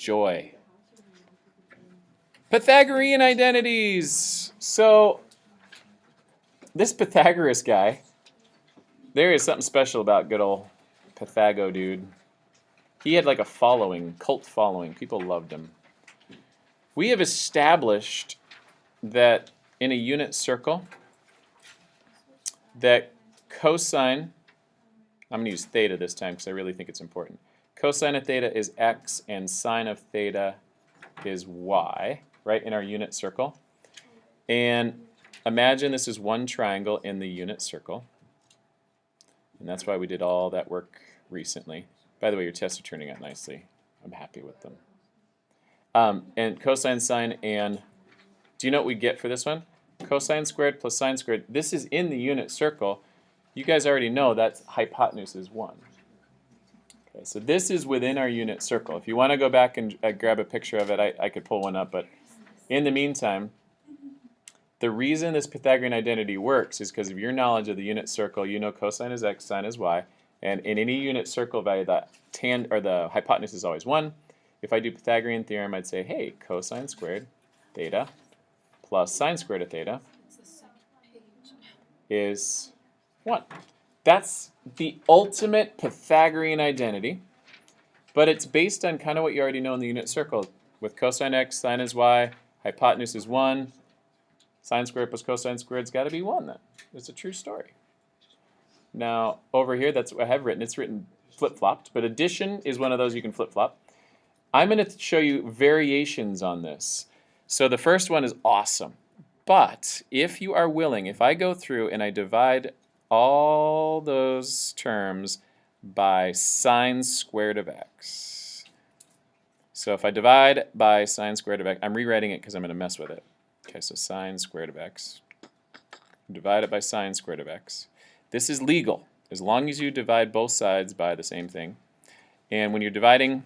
joy. Pythagorean identities. So this Pythagoras guy, there is something special about good old Pythago dude. He had like a following, cult following. People loved him. We have established that in a unit circle, that cosine, I'm going to use theta this time because I really think it's important. Cosine of theta is x and sine of theta is y, right, in our unit circle. And imagine this is one triangle in the unit circle. And that's why we did all that work recently. By the way, your tests are turning out nicely. I'm happy with them. And cosine, sine, and do you know what we get for this one? Cosine squared plus sine squared. This is in the unit circle. You guys already know that hypotenuse is 1. Okay, so this is within our unit circle. If you want to go back and grab a picture of it, I could pull one up. But in the meantime, the reason this Pythagorean identity works is because of your knowledge of the unit circle. You know cosine is x, sine is y. And in any unit circle value, the hypotenuse is always 1. If I do Pythagorean theorem, I'd say, hey, cosine squared theta plus sine squared of theta is 1. That's the ultimate Pythagorean identity, but it's based on kind of what you already know in the unit circle. With cosine x, sine is y, hypotenuse is 1, sine squared plus cosine squared has got to be 1 then. It's a true story. Now, over here, that's what I have written. It's written flip-flopped, but addition is one of those you can flip-flop. I'm going to show you variations on this. So the first one is awesome. But if you are willing, if I go through and I divide all those terms by sine squared of x. So if I divide by sine squared of x, I'm rewriting it because I'm going to mess with it. Okay, so sine squared of x. Divide it by sine squared of x. This is legal, as long as you divide both sides by the same thing. And when you're dividing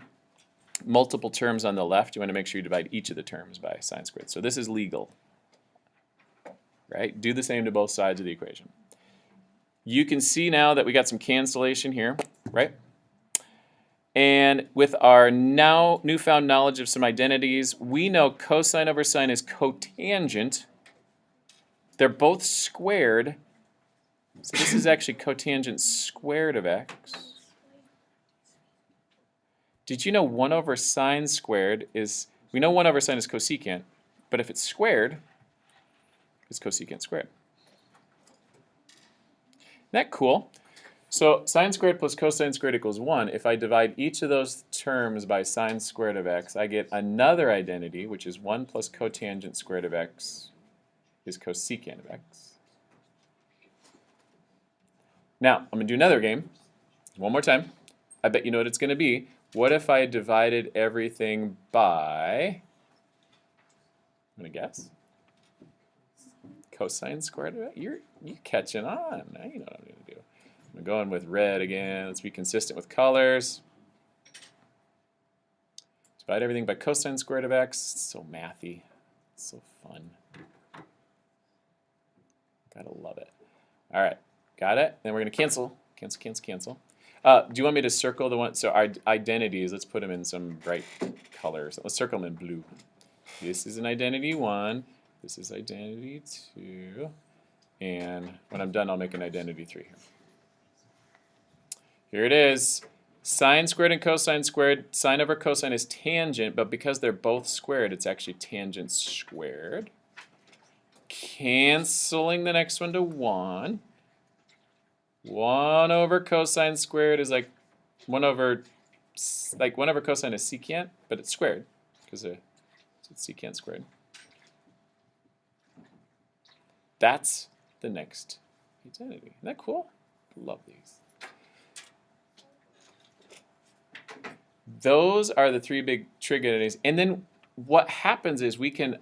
multiple terms on the left, you want to make sure you divide each of the terms by sine squared. So this is legal, right? Do the same to both sides of the equation. You can see now that we got some cancellation here, right? And with our now newfound knowledge of some identities, we know cosine over sine is cotangent. They're both squared. So this is actually cotangent squared of x. Did you know 1 over sine squared is, we know 1 over sine is cosecant, but if it's squared, it's cosecant squared. Isn't that cool? So sine squared plus cosine squared equals 1. If I divide each of those terms by sine squared of x, I get another identity, which is 1 plus cotangent squared of x is cosecant of x. Now, I'm going to do another game, one more time. I bet you know what it's going to be. What if I divided everything by, I'm going to guess, cosine squared of x? You're catching on. Now you know what I'm going to do. I'm going with red again. Let's be consistent with colors. Divide everything by cosine squared of x. It's so mathy. It's so fun. Gotta love it. All right. Got it? Then we're going to cancel. Cancel, cancel, cancel. Do you want me to circle the one? So our identities, let's put them in some bright colors. Let's circle them in blue. This is an identity 1. This is identity 2. And when I'm done, I'll make an identity 3 here. Here it is. Sine squared and cosine squared. Sine over cosine is tangent, but because they're both squared, it's actually tangent squared. Canceling the next one to 1. 1 over cosine squared is like 1 over cosine is secant, but it's squared because it's secant squared. That's the next identity. Isn't that cool? Love these. Those are the 3 big trig identities. And then what happens is we can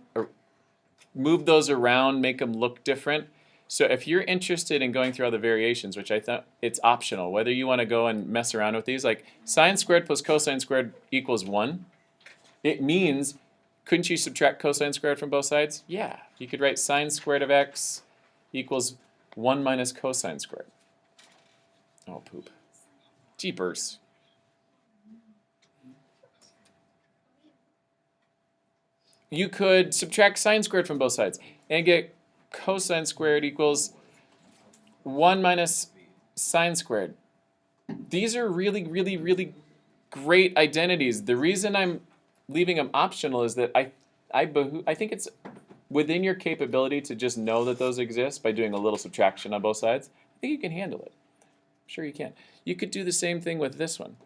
move those around, make them look different. So if you're interested in going through all the variations, which I thought it's optional, whether you want to go and mess around with these, like sine squared plus cosine squared equals 1, it means, couldn't you subtract cosine squared from both sides? Yeah, you could write sine squared of x equals 1 minus cosine squared. Oh, poop. Jeepers. you could subtract sine squared from both sides and get cosine squared equals 1 minus sine squared. These are really, really, really great identities. The reason I'm leaving them optional is that I think it's within your capability to just know that those exist by doing a little subtraction on both sides. I think you can handle it. I'm sure you can. You could do the same thing with this one.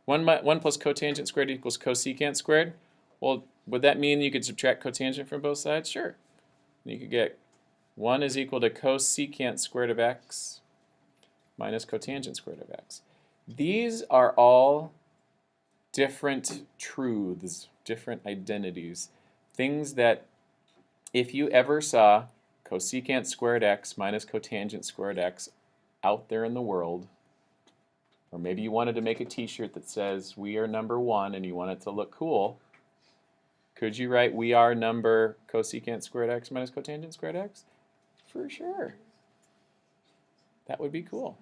1 plus cotangent squared equals cosecant squared. Well, would that mean you could subtract cotangent from both sides? Sure. You could get 1 is equal to cosecant squared of x minus cotangent squared of x. These are all different truths, different identities, things that if you ever saw cosecant squared x minus cotangent squared x out there in the world, or maybe you wanted to make a t-shirt that says we are number 1 and you want it to look cool, could you write we are number cosecant squared x minus cotangent squared x? For sure. That would be cool.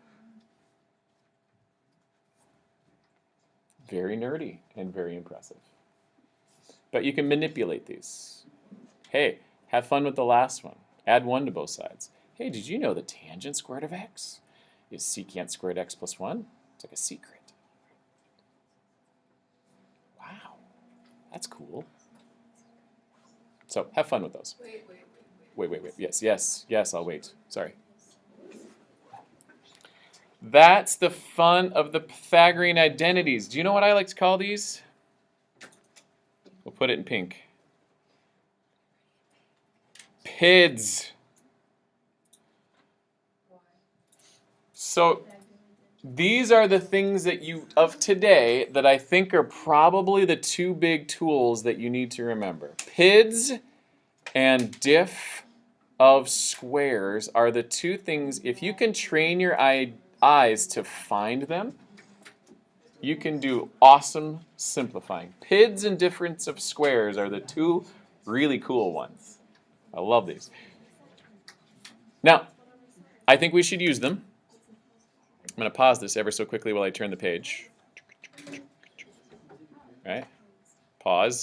Very nerdy and very impressive. But you can manipulate these. Hey, have fun with the last one. Add 1 to both sides. Hey, did you know the tangent squared of x is secant squared x plus 1? It's like a secret. Wow, that's cool. So have fun with those. Wait. Yes, I'll wait. Sorry. That's the fun of the Pythagorean identities. Do you know what I like to call these? We'll put it in pink. PIDs. So these are the things that of today that I think are probably the 2 big tools that you need to remember. PIDs and diff of squares are the 2 things, if you can train your eyes to find them, you can do awesome simplifying. PIDs and difference of squares are the 2 really cool ones. I love these. Now, I think we should use them. I'm going to pause this ever so quickly while I turn the page. All right? Pause.